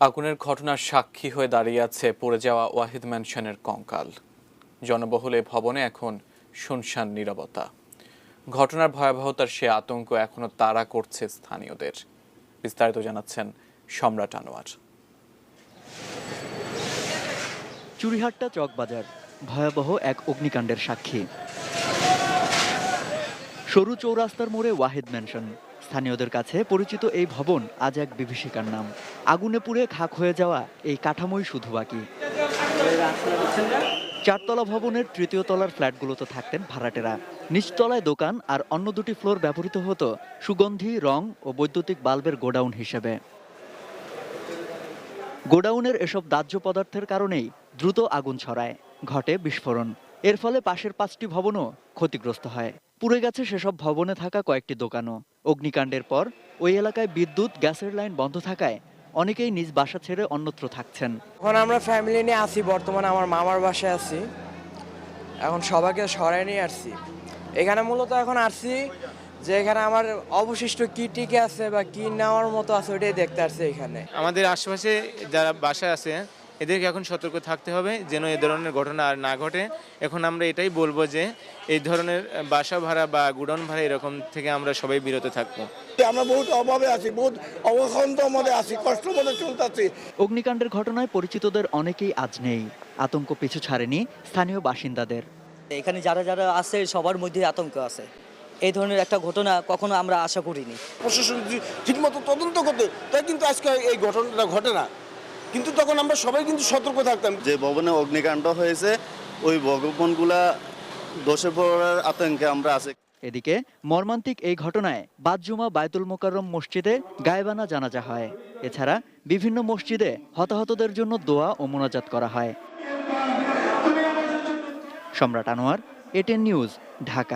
আগুনের ঘটনার সাক্ষী হয়ে দাঁড়িয়ে আছে পড়ে যাওয়া ওয়াহিদ ম্যানশনের কঙ্কাল। জনবহুল এই ভবনে এখন শুনশান নীরবতা। ঘটনার ভয়াবহতার সে আতঙ্ক এখনো তাড়া করছে স্থানীয়দের। বিস্তারিত জানাচ্ছেন সম্রাট আনোয়ার। চুরিহাট্টা চকবাজার ভয়াবহ এক অগ্নিকাণ্ডের সাক্ষী। সরু চৌরাস্তার মোড়ে ওয়াহিদ ম্যানশন। স্থানীয়দের কাছে পরিচিত এই ভবন আজ এক বিভীষিকার নাম। আগুনে পুড়ে খাক হয়ে যাওয়া এই কাঠামোই শুধু বাকি। চারতলা ভবনের তৃতীয় তলার ফ্ল্যাটগুলোতে থাকতেন ভাড়াটেরা। নিচতলায় দোকান আর অন্য দুটি ফ্লোর ব্যবহৃত হতো সুগন্ধি, রং ও বৈদ্যুতিক বাল্বের গোডাউন হিসেবে। গোডাউনের এসব দাহ্য পদার্থের কারণেই দ্রুত আগুন ছড়ায়, ঘটে বিস্ফোরণ। এর ফলে পাশের 5টি ভবনও ক্ষতিগ্রস্ত হয়। পুড়ে গেছে সেসব ভবনে থাকা কয়েকটি দোকানও। অগ্নিকাণ্ডের পর ওই এলাকায় বিদ্যুৎ, গ্যাসের লাইন বন্ধ থাকায় অনেকেই নিজ বাসা ছেড়ে অন্যত্র থাকছেন। এখন আমরা ফ্যামিলি নিয়ে আসি, বর্তমানে আমার মামার বাসায় আছি। এখন সবাইকে সরাই নিয়ে আসছি। এখানে মূলত এখন আসছি যে এখানে আমার অবশিষ্ট কি টিকে আছে বা কি নেওয়ার মতো আছে ওইটাই দেখতে আসছি। এখানে আমাদের আশেপাশে যারা বাসায় আছে এদেরকে এখন সতর্ক থাকতে হবে যেন এই ধরনের ঘটনা আর না ঘটে। এখন আমরা এটাই বলবো যে এই ধরনের বাসা ভাড়া বা গুডাউন ভাড়া এরকম থেকে আমরা সবাই বিরত থাকবো। আমরা বহুত অভাবে আছি, বহুত অবখান্ত মধ্যে আছি, কষ্ট মধ্যে চলতেছি। অগ্নিকাণ্ডের ঘটনায় পরিচিতদের অনেকেই আজ নেই। আতঙ্ক পিছু ছাড়েনি স্থানীয় বাসিন্দাদের। এখানে যারা যারা আছে সবার মধ্যে আতঙ্ক আছে। এই ধরনের একটা ঘটনা কখনো আমরা আশা করিনি। প্রশাসন যদি ঠিকমতো তদন্ত করতে, তাই কিন্তু আজকে এই ঘটনাটা ঘটে না। কিন্তু তখন আমরা সবাই কিন্তু সতর্ক থাকতাম। যে ভবনে অগ্নিকাণ্ড হয়েছে ওই ভবনগুলা ধসে পড়ার আতঙ্কে আমরা আছি। এদিকে মর্মান্তিক এই ঘটনায় বাদ-জুমা বায়তুল মোকাররম মসজিদে গায়েবানা জানাজা হয়। এছাড়া বিভিন্ন মসজিদে হতাহতদের জন্য দোয়া ও মোনাজাত করা হয়। সম্রাট আনোয়ার, এটিএন নিউজ, ঢাকা।